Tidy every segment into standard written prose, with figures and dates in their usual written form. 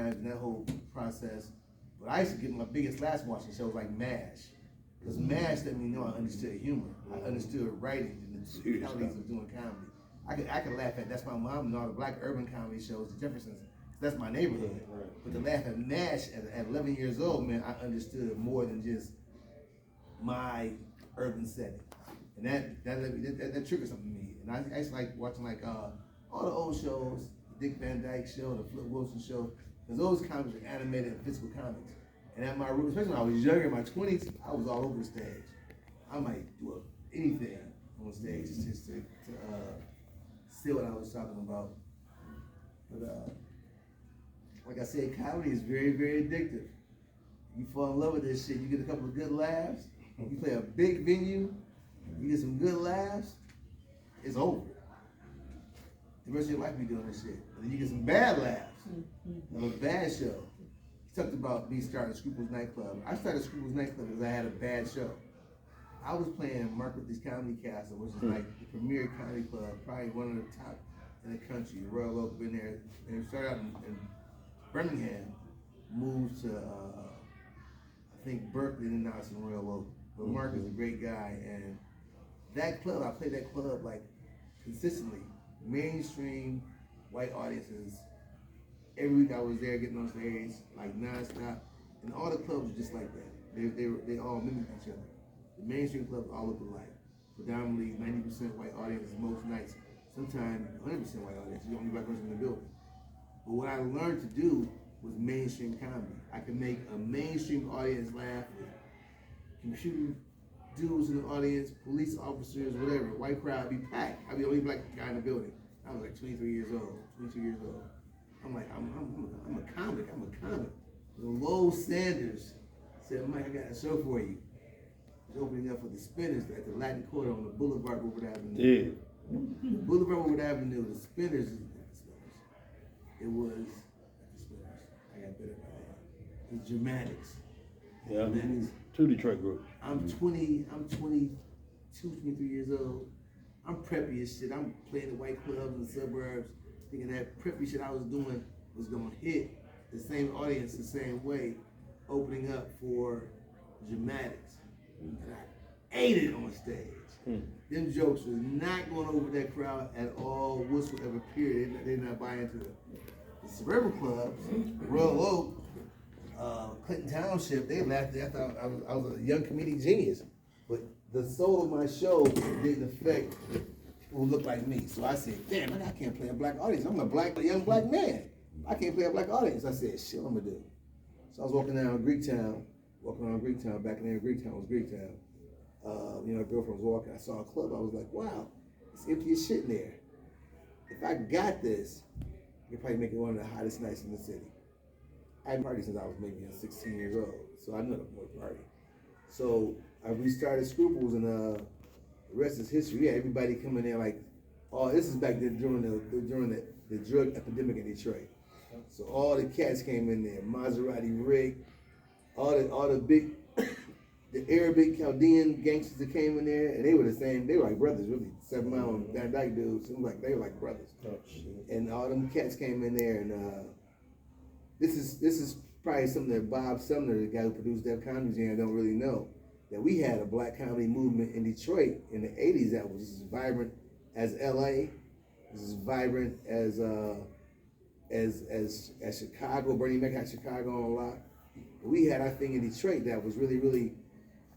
times and that whole process. But I used to get my biggest laughs watching shows like MASH. Because MASH let me know I understood humor. I understood writing and the technicalities of doing comedy. I could laugh at That's My Mom and all the black urban comedy shows, the Jeffersons. That's my neighborhood. Right. But to laugh at MASH at 11 years old, man, I understood more than just my urban setting. And that triggered something in me. And I used to like watching like all the old shows, the Dick Van Dyke Show, the Flip Wilson Show, because those comics are animated and physical comics. And at my root, especially when I was younger, in my 20s, I was all over the stage. I might do anything on stage just to see what I was talking about. But like I said, comedy is very, very addictive. You fall in love with this shit, you get a couple of good laughs, you play a big venue, you get some good laughs, it's over. The rest of your life you doing this shit. And then you get some bad laughs of a bad show. He talked about me starting Scruples nightclub. I started Scruples nightclub because I had a bad show. I was playing Mark Rithley's Comedy Castle, which is like the premier comedy club, probably one of the top in the country. Royal Oak, been there. And it started out in Birmingham, moved to I think Berkeley, and now it's in Royal Oak. But Mark is a great guy, and that club, I played that club like consistently. Mainstream white audiences. Every week I was there getting on stage like nonstop, and all the clubs were just like that. They all mimicked each other. The mainstream clubs all look alike. Predominantly 90% white audiences most nights. Sometimes 100% white audience. You're the only black person in the building. But what I learned to do was mainstream comedy. I could make a mainstream audience laugh with computer dudes in the audience, police officers, whatever. White crowd be packed. I'd be the only black guy in the building. I was like 23 years old, 22 years old. I'm like, I'm a comic. Low Sanders said, Mike, I got a show for you. He's opening up for the Spinners at the Latin Quarter on the Boulevard Woodward Avenue. Yeah. The Boulevard Woodward Avenue, the Spinners. It was the Spinners. I got better by that. The Dramatics. Yeah. Dramatics. Two Detroit groups. I'm 22, 23 years old. I'm preppy as shit. I'm playing the white clubs in the suburbs, thinking that preppy shit I was doing was gonna hit the same audience the same way, opening up for Dramatics. And I ate it on stage. Them jokes was not going over that crowd at all whatsoever, period. They're not buying into it. The suburban clubs, Royal Oak, Clinton Township, they laughed. They thought I was a young comedic genius. But the soul of my show didn't affect people who look like me. So I said, damn, I can't play a black audience. I'm a young black man. I can't play a black audience. I said, shit, what I'm gonna do? So I was walking around Greektown, back in there, Greektown was Greektown. A girlfriend was walking, I saw a club, I was like, wow, it's empty as shit in there. If I got this, I could probably make it one of the hottest nights in the city. I hadn't partied since I was maybe 16 years old, so I knew I party. So I restarted Scruples, and the rest is history. We had everybody coming there like, oh, this is back then during the drug epidemic in Detroit. So all the cats came in there, Maserati Rick, all the big, the Arabic Chaldean gangsters that came in there, and they were the same. They were like brothers, really. 7 Mile and Van Dyke dudes. It was like they were like brothers. Oh, and all them cats came in there, and this is probably something that Bob Sumner, the guy who produced Def Comedy Jam, don't really know. That we had a black comedy movement in Detroit in the 80s that was as vibrant as LA, as vibrant as Chicago. Bernie Mac had Chicago on lock. We had our thing in Detroit that was really, really.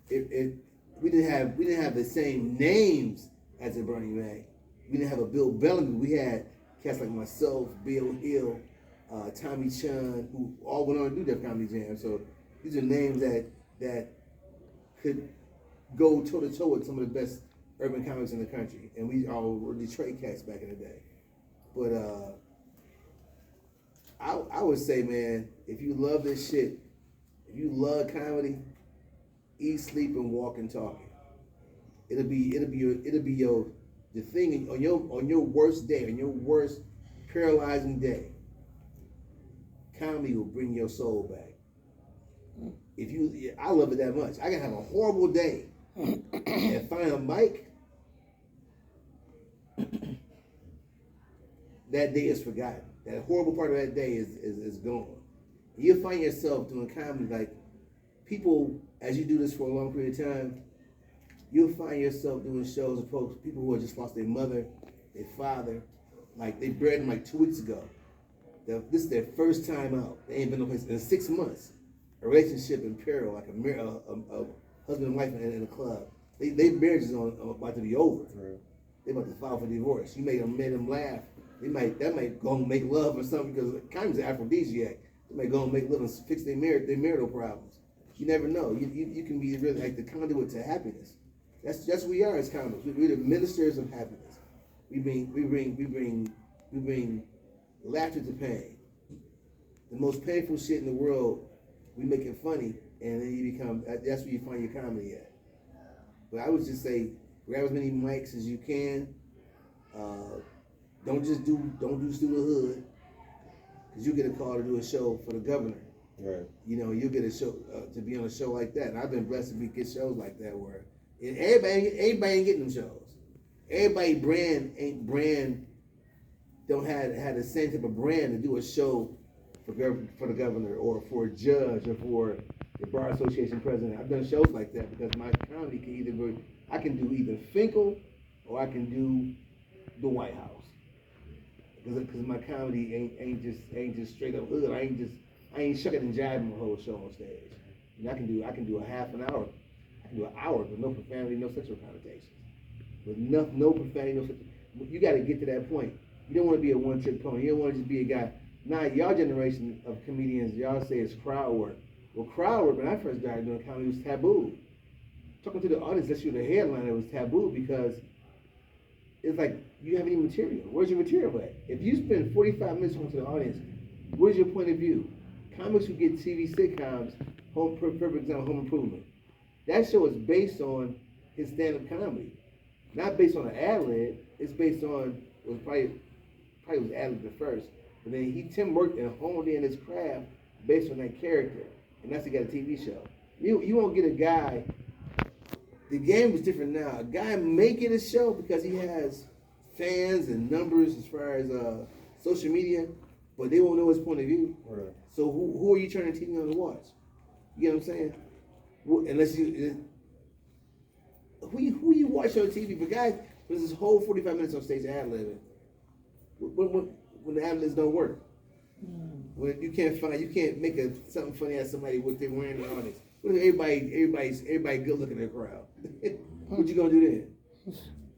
We didn't have the same names as a Bernie Mac. We didn't have a Bill Bellamy. We had cats like myself, Bill Hill, Tommy Chun, who all went on to do Def Comedy Jam. So these are names that could go toe to toe with some of the best urban comics in the country, and we all were Detroit cats back in the day. But I would say, man, if you love this shit, if you love comedy, eat, sleep, and walk and talk it. It'll be your the thing on your worst day, on your worst paralyzing day. Comedy will bring your soul back. I love it that much. I can have a horrible day and find a mic. That day is forgotten. That horrible part of that day is gone. You'll find yourself doing comedy, like, people, as you do this for a long period of time, you'll find yourself doing shows of folks, people who have just lost their mother, their father, like, they buried them like 2 weeks ago. This is their first time out. They ain't been no place in 6 months. A relationship in peril, like a husband and wife in a club. They marriage is about to be over. Right. They about to file for divorce. You made them laugh. That might go and make love or something, because comedy's an aphrodisiac. They might go and make love and fix their marital problems. You never know. You can be really like the conduit to happiness. That's what we are as comics. We're the ministers of happiness. We bring laughter to pain. The most painful shit in the world, we make it funny, and then you become. That's where you find your comedy at. But I would just say, grab as many mics as you can. Don't do Student Hood, because you get a call to do a show for the governor. Right. You know, you get a show to be on a show like that, and I've been blessed to get shows like that where everybody ain't getting them shows. Everybody don't have the same type of brand to do a show for the governor or for a judge or for the Bar Association president. I've done shows like that because my comedy can I can do either Finkel or I can do the White House. Because my comedy ain't just straight up hood. I ain't shucking and jiving the whole show on stage. And I can do a half an hour. I can do an hour with no profanity, no sexual connotations. With no profanity, no sexual. You got to get to that point. You don't want to be a one-trick pony. You don't want to just be a guy. Now, y'all generation of comedians, y'all say it's crowd work. Well, crowd work, when I first started doing comedy, was taboo. Talking to the audience, that's you the headliner, was taboo because it's like, you have any material. Where's your material at? If you spend 45 minutes talking to the audience, what is your point of view? Comics who get TV sitcoms, perfect example, Home Improvement. That show is based on his stand-up comedy. Not based on an ad-lib, it's based on, it was probably was ad-lib at first, but then Tim worked and honed in his craft based on that character, and that's how he got a TV show. You won't get a guy, the game is different now. A guy may get a show because he has fans and numbers as far as social media, but they won't know his point of view. Right. So who are you turning TV on to watch? You know what I'm saying? Well, unless you, who you watch on TV? But guys, there's this whole 45 minutes on stage ad-libbing. When the ad-libs don't work. When you can't make something funny out of somebody what they're wearing in the audience. What if everybody good looking in the crowd? What you gonna do then?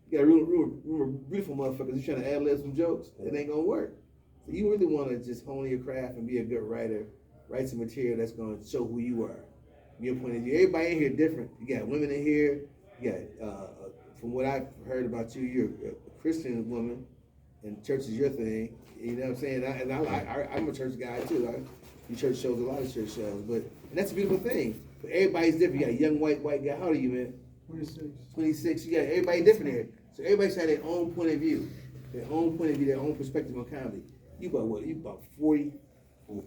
You got a real beautiful motherfuckers. You trying to ad-lib some jokes? It ain't gonna work. So you really want to just hone your craft and be a good writer. Write some material that's gonna show who you are. Your point of view. Everybody in here different. You got women in here. You got, from what I've heard about you, you're a Christian woman, and church is your thing. You know what I'm saying? I'm a church guy too. I do church shows, a lot of church shows, and that's a beautiful thing. But everybody's different. You got a young white guy. How old are you, man? 26. 26. You got everybody different here. So everybody's had their own point of view, their own perspective on comedy. You about what? You about 40?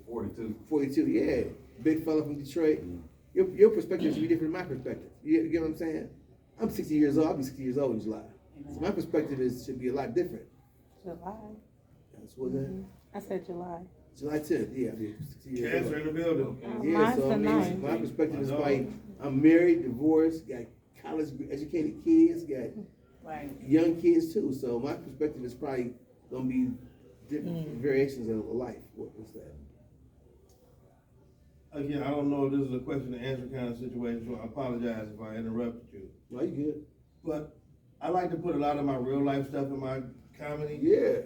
42. 42. Yeah, big fella from Detroit. Mm-hmm. Your perspective should be different than my perspective. You get what I'm saying? I'm 60 years old. I'll be 60 years old in July. So my perspective should be a lot different. July. That's what that? I said July. July 10th, yeah, I'll be 60 years old. Cancer in the building. Yeah, so I mean, my perspective is like, I'm married, divorced, got college educated kids, got young kids too. So my perspective is probably gonna be different variations of life. What's that? Again, I don't know if this is a question and answer kind of situation, so I apologize if I interrupted you. No, you good. But I like to put a lot of my real life stuff in my comedy. Yeah.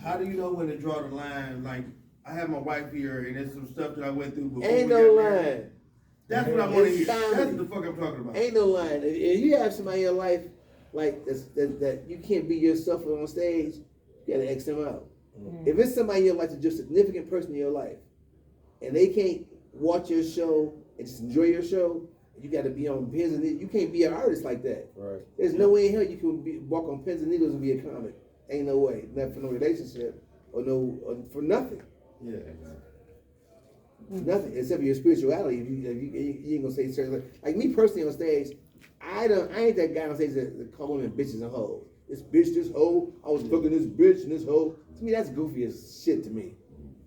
How do you know when to draw the line? Like, I have my wife here, and there's some stuff that I went through before. Ain't no line. That's what I want to hear. That's what the fuck I'm talking about. Ain't no line. If you have somebody in your life like that you can't be yourself on stage, you gotta X them out. Mm-hmm. If it's somebody in your life that's just a significant person in your life, and they can't watch your show and just enjoy your show, you got to be on pins and needles. You can't be an artist like that. Right. There's no way in hell you can walk on pins and needles and be a comic. Ain't no way. Not for no relationship or for nothing. Yeah. Nothing except for your spirituality. If you ain't gonna say certain like me personally on stage, I ain't that guy on stage that call women bitches and hoes. This bitch, this hoe, I was fucking this bitch and this hoe. To me, that's goofy as shit to me.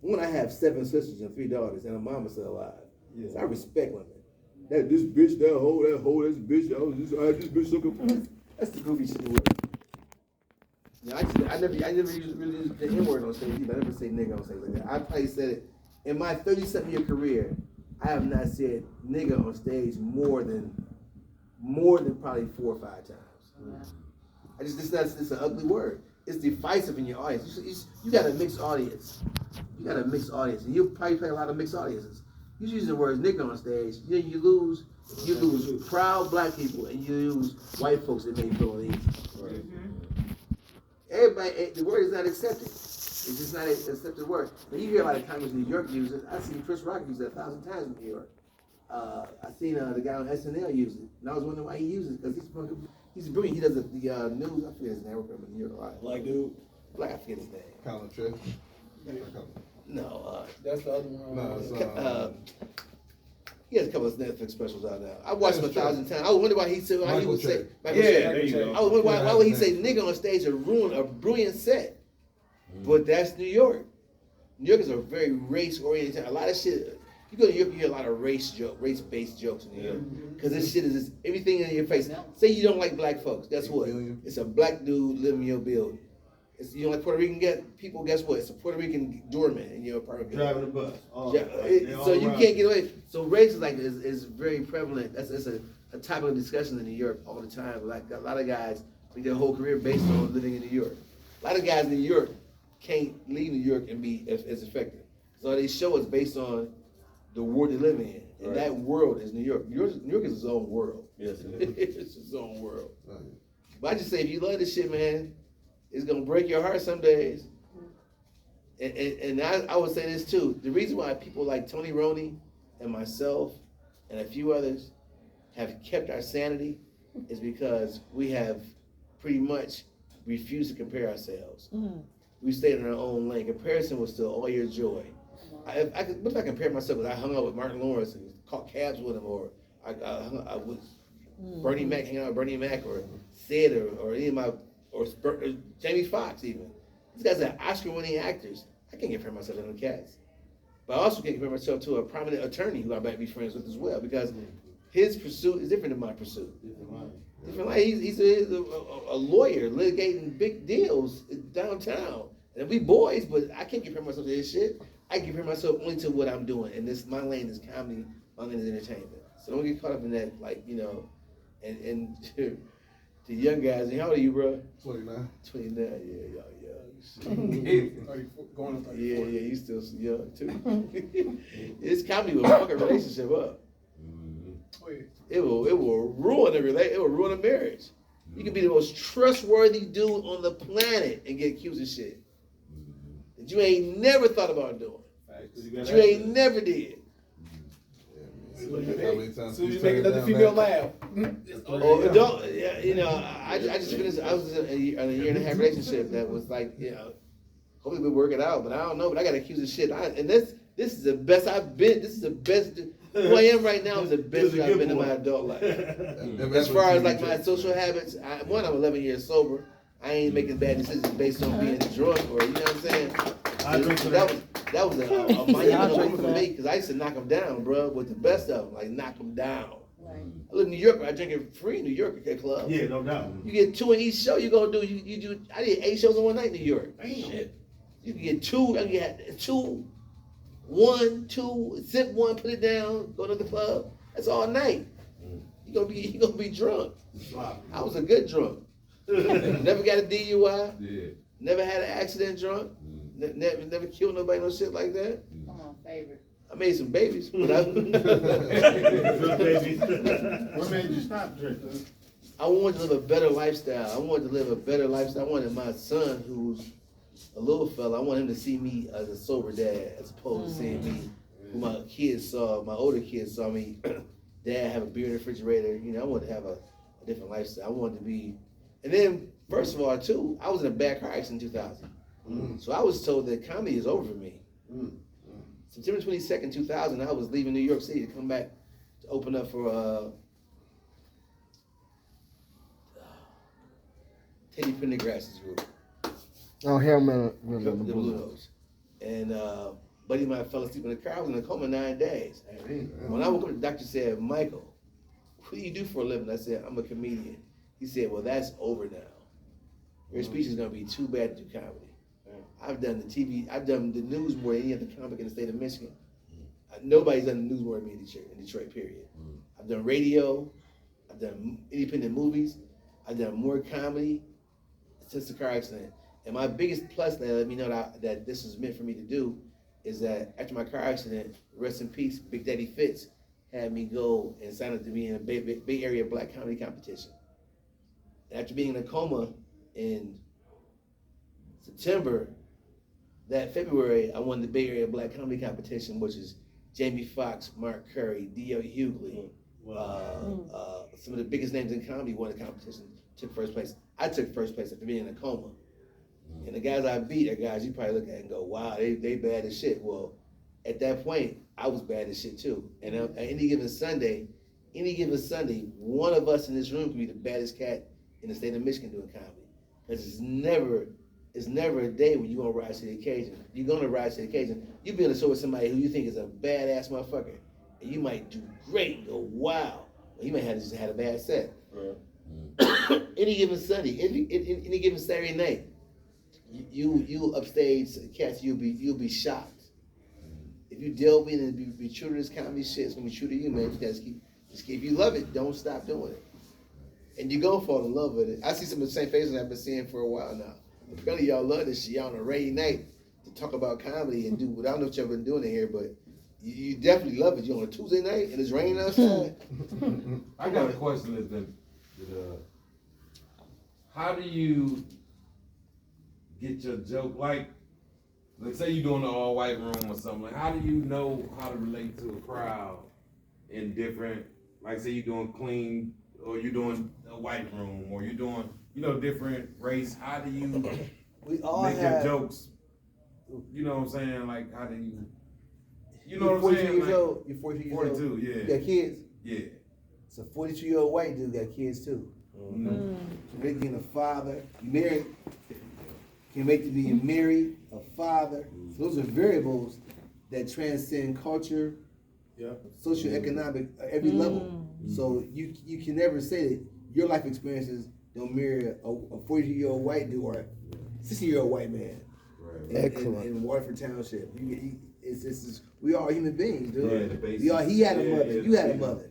one, I have 7 sisters and 3 daughters, and a mama still alive. Yeah. So I respect women. That this bitch, that hoe, this bitch, this bitch looking. That's the goofy shit in the world. Yeah, I never really use the N word on stage either. I never say nigga on stage like that. I probably said it in my 37-year career. I have not said nigga on stage more than probably 4 or 5 times. It's an ugly word. It's divisive in your audience. You got a mixed audience. And you'll probably play a lot of mixed audiences. You use the word nigga on stage, you lose proud black people, and you lose white folks that may feel uneasy. Right. Everybody, the word is not accepted. It's just not an accepted word. Now you hear a lot of comments in New York use it. I've seen Chris Rock use it 1,000 times in New York. I've seen the guy on SNL use it, and I was wondering why he uses it, because he's brilliant. He does the news. I forget his name. I remember New York. Right. Black dude. I forget his name. Colin Trick. No. That's the other one. No, it's he has a couple of Netflix specials out now. I watched him 1,000 times. I wonder why he said. Why he would say. Yeah, there you go. I was wondering why would he say nigga on stage and ruin a brilliant set? But that's New York. New York is a very race-oriented. A lot of shit. You go to New York, you hear a lot of race-based jokes in New York. Because this shit is just everything in your face. Say you don't like black folks. Guess what? It's a black dude living in your building. You don't like Puerto Rican people, guess what? It's a Puerto Rican doorman in your apartment. Driving the bus. So you can't get away. So race is very prevalent. That's a topic of discussion in New York all the time. Like a lot of guys make their whole career based on living in New York. A lot of guys in New York can't leave New York and be as effective. So they show is based on the world they live in. And that world is New York. New York is its own world. Yes, it is. It's its own world. But I just say, if you love this shit, man, it's gonna break your heart some days. And I would say this too. The reason why people like Tony Roney and myself and a few others have kept our sanity is because we have pretty much refused to compare ourselves. We stayed in our own lane. Comparison was still all your joy. What if I compare myself? Because I hung out with Martin Lawrence and caught cabs with him, or I was Bernie Mac, hanging out with Bernie Mac, or Sid, or any of my. Or Jamie Foxx even. These guys are Oscar-winning actors. I can't compare myself to them cats. But I also can't compare myself to a prominent attorney who I might be friends with as well, because his pursuit is different than my pursuit. Different life. He's a lawyer litigating big deals downtown. And we boys, but I can't compare myself to this shit. I can compare myself only to what I'm doing. And my lane is comedy, my lane is entertainment. So don't get caught up in that, and the young guys, how old are you, bro? 29. 29, yeah, y'all young. 34, going on 34. Yeah, you still young too. This comedy will fuck a relationship up. It will ruin it will ruin a marriage. You can be the most trustworthy dude on the planet and get accused of shit that you ain't never thought about doing. That you ain't never did. So you make another female laugh. I just finished. I was in a year and a half relationship that was like, hopefully we work it out, but I don't know. But I got accused of shit. And this is the best I've been. This is the best. Who I am right now is the best I've been in my adult life. As far as like my social habits, I'm 11 years sober. I ain't making bad decisions based on being drunk or you know what I'm saying. That was a monumental moment for me because I used to knock them down, bro, with the best of them, like knock them down. Right. I live in New York, I drink it free in New York at club. Yeah, no doubt. You get 2 in each show you gonna do. You do. I did 8 shows in one night in New York. Damn. Shit. You can get 2. I can get 2, 1, 2, sip 1, put it down, go to the club. That's all night. You gonna be drunk. Wow. I was a good drunk. Never got a DUI. Yeah. Never had an accident drunk. Never killed nobody, no shit like that. Come on, favorite. I made some babies, but I. What made you stop drinking? I wanted to live a better lifestyle. I wanted my son, who's a little fella, I want him to see me as a sober dad, as opposed to seeing me, who my older kids saw me, dad have a beer in the refrigerator. I wanted to have a different lifestyle. I wanted to be, and then first of all, too, I was in a bad car accident in 2000. So I was told that comedy is over for me. September 22nd, 2000, I was leaving New York City to come back to open up for Teddy Pendergrass's group. Oh, hell, man. The Blue Notes. And buddy of mine fell asleep in the car. I was in a coma 9 days. When I woke up, the doctor said, Michael, what do you do for a living? I said, I'm a comedian. He said, well, that's over now. Your speech is going to be too bad to do comedy. I've done the TV, I've done the news more than any other comic in the state of Michigan. Nobody's done the news more than me in Detroit, period. I've done radio, I've done independent movies, I've done more comedy since the car accident. And my biggest plus that let me know that this is meant for me to do is that after my car accident, rest in peace, Big Daddy Fitz had me go and sign up to be in a Bay Area Black Comedy Competition. And after being in a coma in September, that February, I won the Bay Area Black Comedy Competition, which is Jamie Foxx, Mark Curry, D.L. Hughley, some of the biggest names in comedy won the competition, took first place. I took first place after being in a coma. And the guys I beat are guys you probably look at and go, wow, they bad as shit. Well, at that point, I was bad as shit too. And at any given Sunday, one of us in this room can be the baddest cat in the state of Michigan doing comedy. Because it's never a day when you're gonna rise to the occasion. You're gonna rise to the occasion. You be on a show with somebody who you think is a badass motherfucker, and you might do great and go, wow. Well, you might have just had a bad set. Right. Any given Sunday, any given Saturday night, you upstage cats, you'll be shocked. If you delve in and be true to this comedy shit, it's gonna be true to you, man. You guys keep if you love it, don't stop doing it. And you're gonna fall in love with it. I see some of the same faces I've been seeing for a while now. Apparently y'all love this shit. Y'all on a rainy night to talk about comedy and do what I don't know what y'all been doing in here, but you definitely love it. You're on a Tuesday night and it's raining outside. I got a question is that how do you get your joke? Like, let's say you're doing an all-white room or something. Like, how do you know how to relate to a crowd in different, like say you're doing clean or you're doing a white room or you're doing, different race? How do you we all make have, your jokes? You know what I'm saying? Like, how do you know what I'm saying? Years old, you're 42 years 42, old. yeah. You got kids? Yeah. So 42-year-old white dude got kids too. Mm-hmm. So they being a father, you married, can make to being married, a father. So those are variables that transcend culture, socioeconomic, every level. So you can never say that your life experiences don't mirror a 42-year-old white dude or a 60-year-old white man. Right. In Waterford Township. We are human beings, dude. Yeah, he had a mother, you had a mother.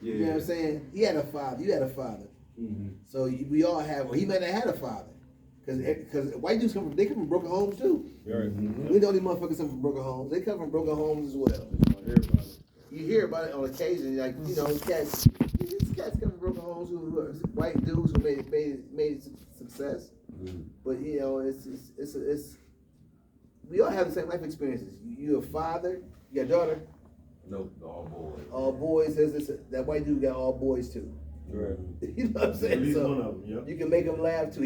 Yeah. You know what I'm saying? He had a father, you had a father. Mm-hmm. So we all have, or he might have had a father. Because white dudes come from broken homes too. Right. Mm-hmm. We're the only motherfuckers come from broken homes. They come from broken homes as well. You hear about it on occasion, like, these cats come from broken homes who are white dudes who made success. Mm-hmm. But it's we all have the same life experiences. You're a father, you got a daughter. Nope, all boys. All boys. That white dude got all boys too. Right. You know what I'm saying? At least one of them, yep. You can make him laugh too.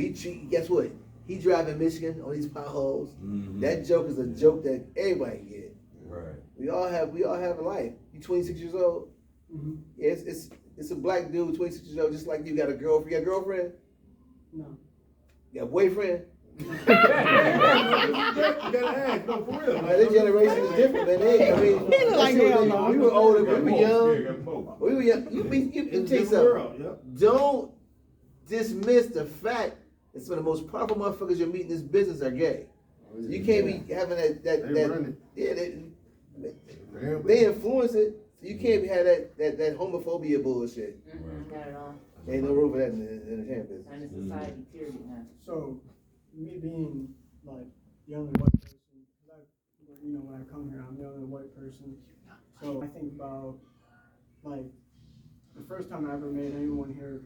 Guess what? He driving Michigan on these potholes. Mm-hmm. That joke is a joke that everybody can get. Right. We all have a life. You 26 years old. Mm-hmm. Yeah, it's a black dude, 26 years old, just like you. Got a girlfriend? You got a girlfriend? No. You got a boyfriend? You gotta ask, no, for real. Like, this generation is different, man. We were older, we were young. We were young. You take something. Don't dismiss the fact that some of the most powerful motherfuckers you're meeting in this business are gay. So you can't be having they influence it. So you can't have that homophobia bullshit. Not at all. Ain't no room for that in the entertainment business. And in society, period. So, me being like the only white person, when I come here, I'm the only white person. So I think about like the first time I ever made anyone here,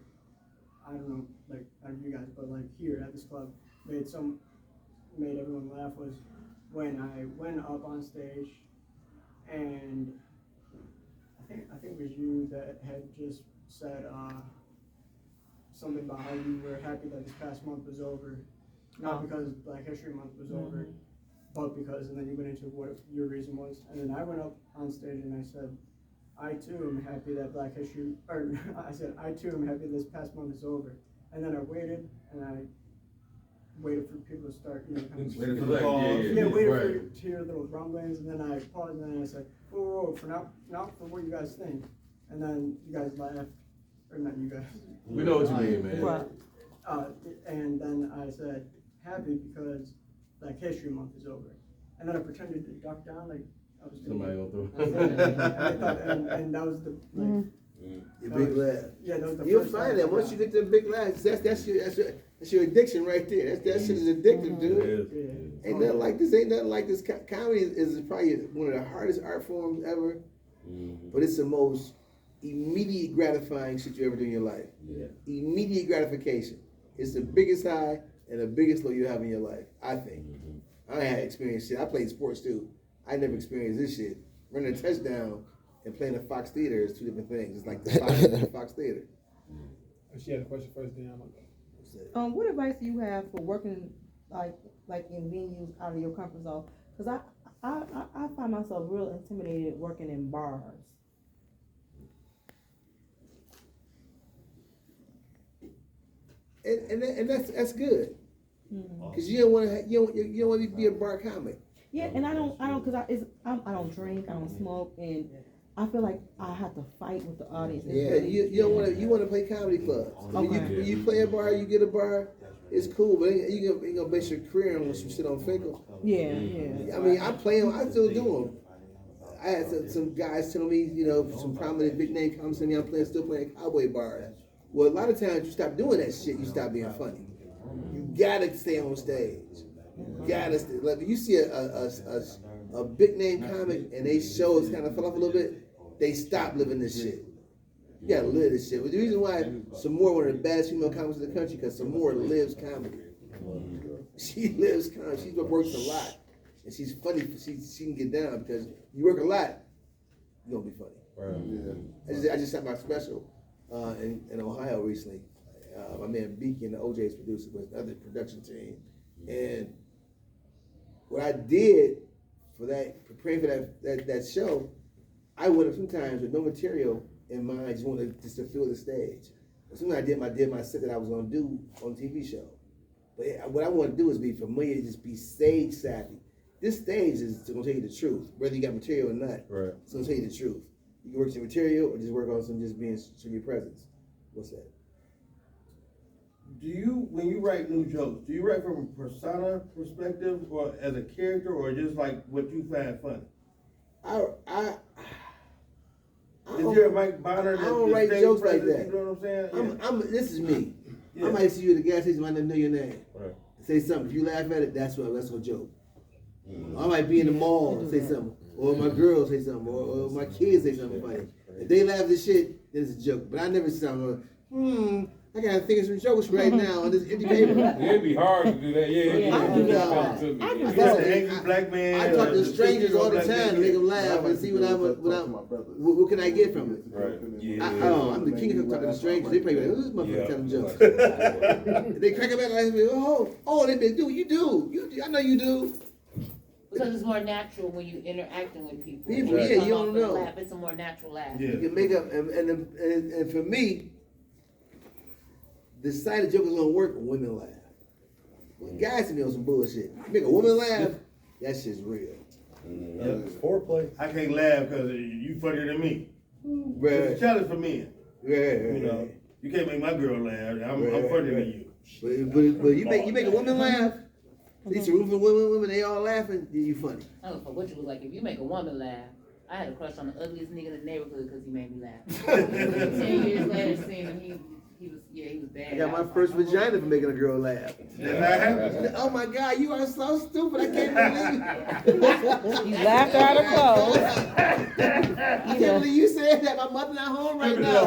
I don't know, like you guys, but like here at this club, made everyone laugh was when I went up on stage, and I think it was you that had just said something about how you were happy that this past month was over. Not because Black History Month was over, but because, and then you went into what your reason was. And then I went up on stage and I said, I too am happy that I said, I too am happy this past month is over. And then I waited and I waited for people to start, you know, kind of. Waiting for the call. Yeah, waited Right. for you to hear little rumblings, and then I paused, and then I said, whoa, for not for what you guys think. And then you guys laughed, or not you guys. We know what you mean, man. Right. And then I said, happy because like History Month is over. And then I pretended to duck down, like I was doing. Somebody go And, through. I thought, and that was the, like, Your big laugh. yeah, that was the You'll first find time that I once got- you get them big laughs, that's your addiction right there. That shit is addictive, dude. Yes. Ain't nothing like this. Ain't nothing like this. Comedy is probably one of the hardest art forms ever, but it's the most immediate gratifying shit you ever do in your life. Yeah. Immediate gratification. It's the biggest high and the biggest low you have in your life, I think. I had experienced shit. I played sports too. I never experienced this shit. Running a touchdown and playing a Fox Theater is two different things. It's like the Fox Theater. She had a question first, then I'm gonna. What advice do you have for working like in venues out of your comfort zone? Because I find myself real intimidated working in bars. And that's good. Cause you don't want to be a bar comic. Yeah, and I don't, cause I don't drink, I don't smoke, and I feel like I have to fight with the audience. It's Yeah, really- you don't want to. You want to play comedy clubs. When you play a bar, you get a bar. It's cool, but you ain't gonna base your career on some shit on Finkel. Yeah, yeah. I mean, I play them. I still do them. I had some guys tell me, you know, some prominent big name comes to me. I'm still playing cowboy bars. Well, a lot of times you stop doing that shit. You stop being funny. You gotta stay on stage. You gotta stay. Like you see a big name comic and they shows kind of fell off a little bit. They stop living this shit. You gotta live this shit. But the reason why Samora one of the baddest female comics in the country, because Samora lives comedy. She lives comedy. She works a lot, and she's funny. She can get down because you work a lot. You gonna be funny. Right. I just had my special in Ohio recently. My man Beaky and the OJ's producer with another production team, and what I did for that, preparing for that show, I went up sometimes with no material in mind, just wanted to fill the stage. Sometimes I did my set that I was gonna do on the TV show. But what I want to do is be familiar, just be stage savvy. This stage is gonna tell you the truth, whether you got material or not. Right. It's gonna tell you the truth. You can work some material or just work on some just being show your presence. What's that? Do you, when you write new jokes, do you write from a persona perspective or as a character or just like what you find funny? Is there a Mike Bonner I don't write stage jokes like presence, that. You know what I'm saying? This is me. Yeah. I might see you at the gas station, I never know your name. Right. Say something. If you laugh at it, that's a joke. I might be in the mall and say something, or my girl say something, or my kids say something funny. If they laugh at this shit, then it's a joke. But I never say something. I gotta think of some jokes right now on this empty paper. Yeah, it'd be hard to do that. Yeah, I do that. You got an angry black man. I talk or to the strangers all the 50-year-old black time to make them man. laugh and see what can I get from it. Right. I'm the king of talking to strangers. They probably like, who's this motherfucker telling jokes? If they crack up at like, they been do you do. I know you do. Because it's more natural when you interacting with people. People, When yeah, come you off don't with a know. laugh, it's a more natural laugh. Yeah. You can make up, and for me, the side of jokers gonna work when women laugh. When guys to me on some bullshit. You make a woman laugh, that shit's real. It's foreplay. I can't laugh because you funnier than me. It's Right, a challenge for men. right. You know, you can't make my girl laugh. I'm Right, funnier right. than you. But you make a woman laugh. It's a room for women, they all laughing, then you funny. I don't know what you look like. If you make a woman laugh, I had a crush on the ugliest nigga in the neighborhood because he made me laugh. 10 years later, seeing him, he was bad. I got my first vagina for making a girl laugh. That not happening. Oh my God, you are so stupid, I can't believe it. You laughed out of clothes. I can't believe you said that, my mother not home right now.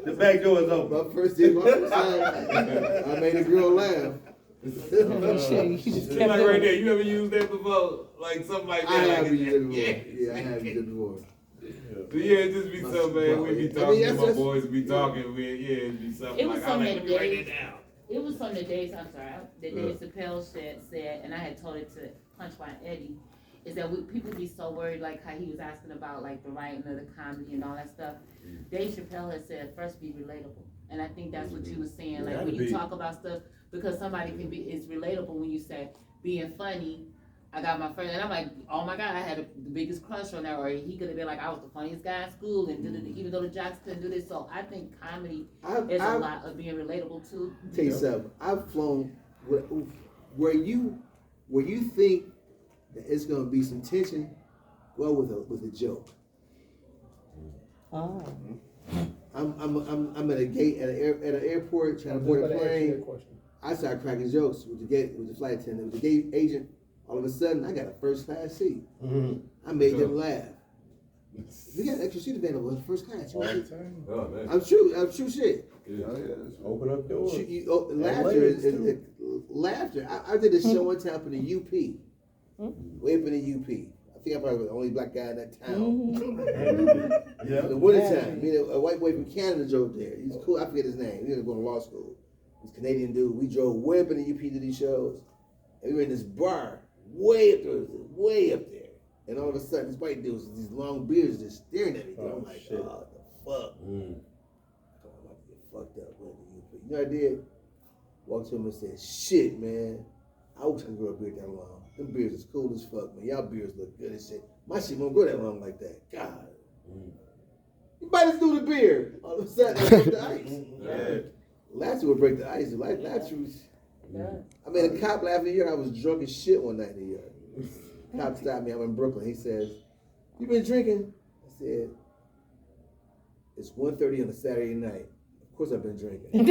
The back door is open. My first time, I made a girl laugh. It's like right there. You ever used that before? Like something like that. I like have used it before. Yeah. Yeah, I have used it before. So yeah, it just be something, man. We be I talking, mean, my that's- boys be talking. It'd be something It was like, something let that me write Dave- it down. It was something that Dave Chappelle said, and I had told it to Punchline Eddie, is that people be so worried, like how he was asking about like the writing of the comedy and all that stuff. Dave Chappelle has said, first be relatable. And I think that's what you were saying, Yeah, like that'd when you be- talk about stuff, because somebody can be, it's relatable when you say being funny. I got my friend, and I'm like, oh my God, I had the biggest crush on her, or he could have been like, I was the funniest guy in school, and even though the jocks couldn't do this. So I think comedy is a lot of being relatable too. Tell you something. I've flown where you think that it's gonna be some tension. Well, with a joke. Oh. I'm at a gate at an airport trying to board a plane. I started cracking jokes with the flight attendant, with the gate agent. All of a sudden, I got a first class seat. I made them laugh. We got extra seat available in first class. All the time. Oh, man. I'm true shit. Yeah. Open up doors. Laughter is laughter. I did a show one time for the UP. Way up in the UP. I think I'm probably the only black guy in that town. Yeah. The wintertime, a white boy from Canada drove there. He's cool. I forget his name. He was going to law school. He's a Canadian dude. We drove way up in the UP to these shows. And we were in this bar, way up there. And all of a sudden, this white dude with these long beards just staring at me. I'm like, shit. oh, the fuck? I'm about to get fucked up with the UP. You know what I did? Walked to him and said, shit, man. I wish I could grow a beard that long. Them beards is cool as fuck, man. Y'all beards look good as shit. My shit won't grow that long like that. God. You might as do the beard. All of a sudden, I broke the ice. Laughter would break the ice. Laughter was... I mean, a cop laughed in here. I was drunk as shit one night in here. Cop stopped me. I'm in Brooklyn. He says, "You been drinking?" I said, "It's 1:30 on a Saturday night. Of course I've been drinking."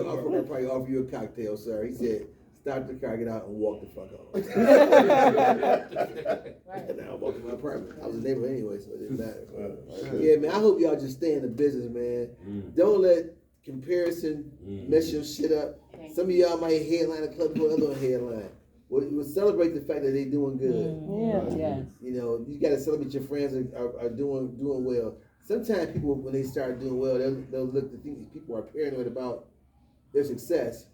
I'll probably offer you a cocktail, sir. He said, "Start the car, get out, and walk the fuck on." And I walked to my apartment. I was a neighbor anyway, so it didn't matter. Yeah, man. I hope y'all just stay in the business, man. Don't let comparison mess your shit up. Some of y'all might headline a club, go other headline. We'll celebrate the fact that they're doing good. Yes. You know, you got to celebrate your friends are doing well. Sometimes people, when they start doing well, they'll look to think people are paranoid about their success.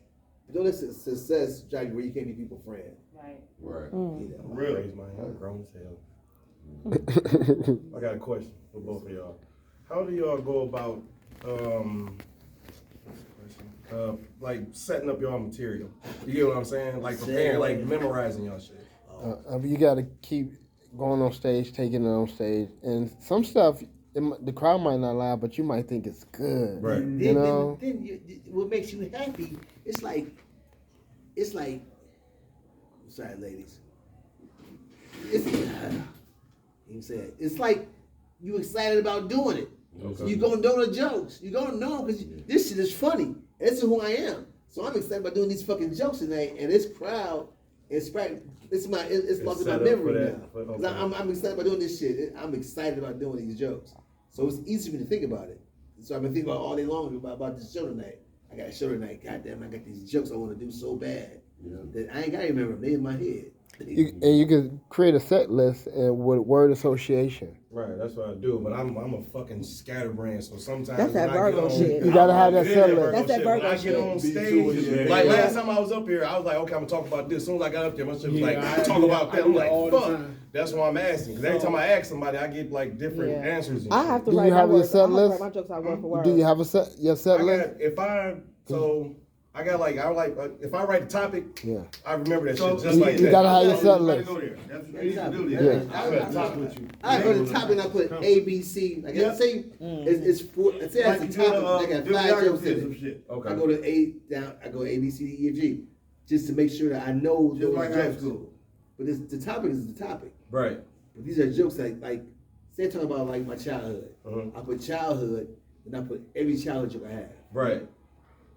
But don't let success drive you where you can't be people's friend. Right. You know, Really? Raise my hand, grown as hell. I got a question for both of y'all. How do y'all go about like setting up y'all material? You get what I'm saying? Like preparing, like memorizing y'all shit. You got to keep going on stage, taking it on stage, and some stuff the crowd might not laugh, but you might think it's good. Right. You know. Then what makes you happy? It's like. Sorry, ladies. It's like you excited about doing it. Okay. You gonna know the jokes. You gonna know because this shit is funny. This is who I am. So I'm excited about doing these fucking jokes tonight, and this crowd it's lost in my set up memory for now. that. 'Cause Okay. I'm excited about doing this shit. I'm excited about doing these jokes. So it's easy for me to think about it. So I've been thinking about all day long about this show tonight. I got a show tonight. Goddamn, I got these jokes I want to do so bad that I ain't gotta remember them. They in my head. You can create a set list and with word association. Right, that's what I do, but I'm a fucking scatterbrain, so sometimes That's that when I get Virgo on- shit. You gotta have that It is set list. Virgo That's that shit. When Virgo I get on shit. stage, like last time I was up here, I was like, okay, I'm gonna talk about this. As soon as I got up there, my shit was like, talk about that. I'm like, fuck. That's why I'm asking, because every time I ask somebody, I get like different answers. And I have to Do write you my have your words. set I'm gonna list? write my jokes out word for word. Do you have your set I list? got, if I write the topic, Yeah. I remember that So shit just like you that. gotta have your That's set why you list. go there. That's what you need to do Yeah. there. I better talk with you. I go to the top and I put ABC. Like I say, it's four. I say Like it's you the do topic. I got 5 jokes in some it. shit. Okay. I go to I go A, B, C, D, E, F, G, just to make sure that I know Just those like high jokes. school. But the topic is the topic. Right. But these are jokes like say talking about like my childhood. Uh-huh. I put childhood, and I put every childhood joke I have. Right.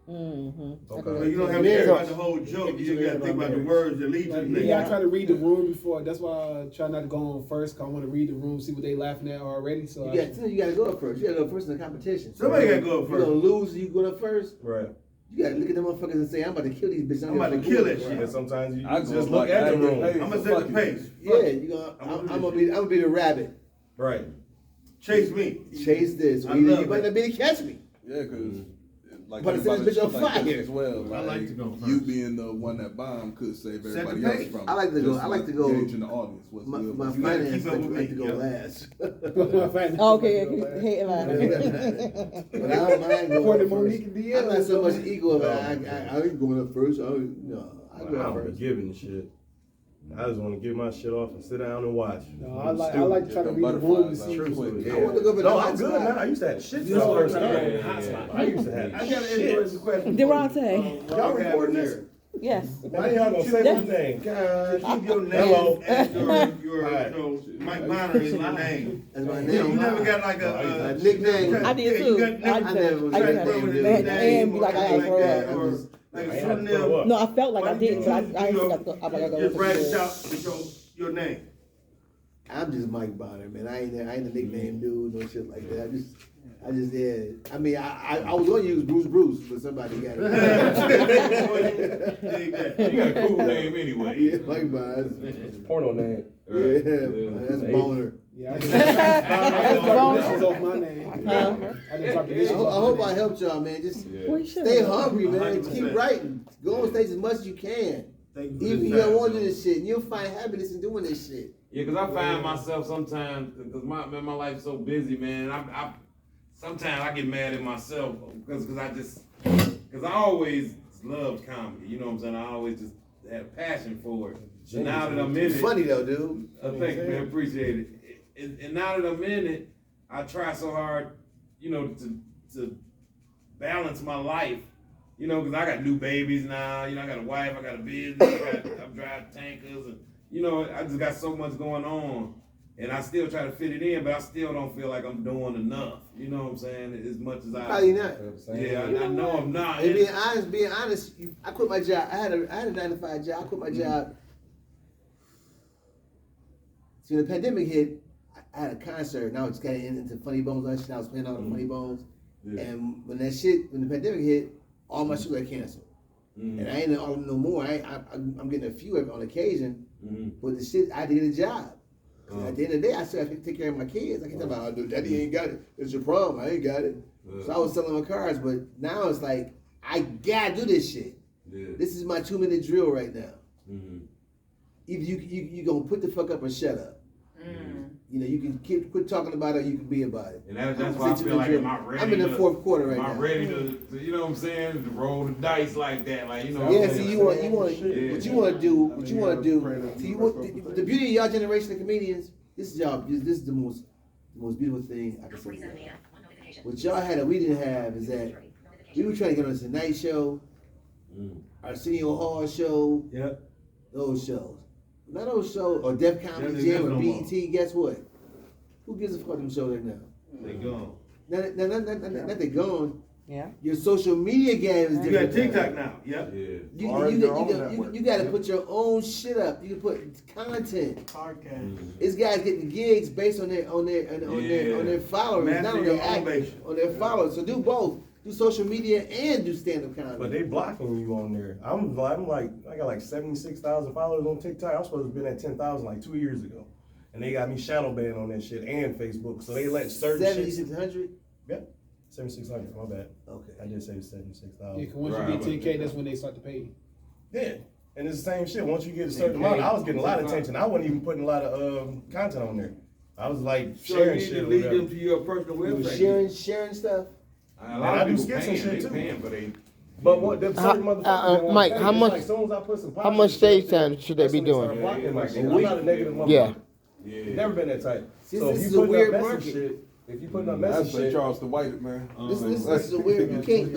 Mm-hmm. Okay. But you don't have to think about the whole joke. You just got to think about the words that lead to the Yeah, I next. try to read the room before. That's why I try not to go on first, cause I want to read the room, see what they laughing at already. So You got to go up first. You got to go first in the competition. So Somebody gotta go up You're gonna first. lose. You go up first. Right. You got to look at them motherfuckers and say, "I'm about to kill these bitches. I'm about to kill that Yeah, shit. sometimes you I just go look like at the that, room. hey. I'm gonna set the pace. Yeah, you gonna. I'm gonna be the rabbit. Right. Chase me. Chase this. Or I you love might that. not be able to catch me. Yeah, cause like But it says everybody bitch on should like that fire. as well. I like to go first. You being the one that bombed could save Set the everybody else pace. from it. I like to go- Just I like to go- Gauging the audience. What's My, good. my what's You gotta finance keep up like, with like to me, go yeah. last. Oh, okay, hey, Elijah. But I don't mind going Pointed up Monique first. and Deanna I'm not so or much ego about I ain't going up first. No, I go I up don't be first. giving a shit. I just want to get my shit off and sit down and watch. No, I like trying to read the room and see. Truthfully, I want to go for the No, hot I'm good spot. now. I used to have shit Yeah, till I first yeah, started. yeah. I used to have I got shit. a question. Durante. Y'all recording this? Yes. And then y'all gonna say one thing. Keep your name Hello. as your Alright. so Mike Bonner is your name. That's my You name. never got like A a nickname. I did Yeah, too. you got I never was I that did. name, dude. And be like, I gotta grow that, up. or I like a had to grow pseudonym. up. No, I felt like I did, but I ain't got to go. I'm like, I Just write it go. out with your name. I'm just Mike Bonner, man. I ain't a nickname dude, no shit like that. I just did. I mean, I was gonna use Bruce, but somebody got it. You got a cool name anyway. Yeah, Mike Bonner. Porno name. Yeah, that's Boner. Yeah, I just off my name. I just dropped the I initials off my hope name. I helped y'all, man. Just Well, you should stay have. hungry, man. 100%. Keep writing. Go on stage as much as you can. Thank you. Even if you don't want to do this shit, and you'll find happiness in doing this shit. Yeah, cause I find myself sometimes, cause my life's so busy, man. I sometimes I get mad at myself cause I always loved comedy. You know what I'm saying? I always just had a passion for it. So now that I'm in It's it, funny though, dude. thank you, man. Appreciate it. And now that I'm in it, I try so hard, you know, to balance my life. You know, cause I got new babies now. You know, I got a wife, I got a business, I'm driving tankers, and you know, I just got so much going on, and I still try to fit it in, but I still don't feel like I'm doing enough. You know what I'm saying? As much as I. Probably not. Yeah, I know I'm not. And being honest, I quit my job. I had a 9-to-5 job. I quit my job. So when the pandemic hit, I had a concert. Now it's kind of into Funny Bones. I was playing all the Funny Bones. Yeah. And when the pandemic hit, all my shows got canceled. Mhm. And I ain't in all of them no more. I'm getting a few on occasion. Mhm. But the shit, I had to get a job. 'Cause Oh. at the end of the day, I still have to take care of my kids. I can't tell about, oh, daddy ain't got it. It's your problem. I ain't got it. So I was selling my cars, but now it's like, I gotta do this shit. Yeah. This is my 2-minute drill right now. Mhm. Either you gonna put the fuck up or shut up. Mm. You know, you can quit talking about it, or you can be about it. And that's why I feel like I'm ready. I'm in the fourth quarter right am I now. ready to, you know what I'm saying, to roll the dice like that, like you know. Yeah, what I'm see, saying? you want Yeah. what you want to do. See, the beauty of y'all generation of comedians. This is y'all. This is the most beautiful thing I can say. What y'all had that we didn't have is that we were trying to get on the Tonight Show, Arsenio Hall show, Yep. those shows. Not those shows or Def Comedy Jam or BET. Guess what? Who gives a fuck them shows right now? They gone. Not they gone. Yeah. Your social media game is You different. got TikTok now. Yep. Yeah. You got to put your own shit up. You can put content. Podcast. This guy's getting gigs based on their followers, Master not on your their own act, base. on their followers. So do both. Do social media and do stand-up comedy. But they blocking you on there. I'm like, I got like 76,000 followers on TikTok. I was supposed to have been at 10,000 like 2 years ago. And they got me shadow banned on that shit and Facebook. So they let certain shit. 7,600. Yep. 7,600, my bad. Okay. I did say 76,000. Yeah, 'cause once you get 10K, that's when they start to pay you. Yeah. And it's the same shit. Once you get a certain amount, I was getting a lot of attention. I wasn't even putting a lot of content on there. I was like So sharing you need shit. to or lead whatever. them to your personal You website. sharing stuff. A lot I of do people skits and paying, shit, they too. paying, but they. But what the certain motherfuckers that want Mike, to pay, how it's much- like, as soon as I put some how much stage time shit, should they that's be when start doing? blocking my Yeah, shit. like a I'm not a week. negative motherfucker. Yeah. Yeah. Never been that type. See, So this if is you a put weird up market. message shit, if you put up I'd message say shit, Charles the White man. This is a weird. You can't.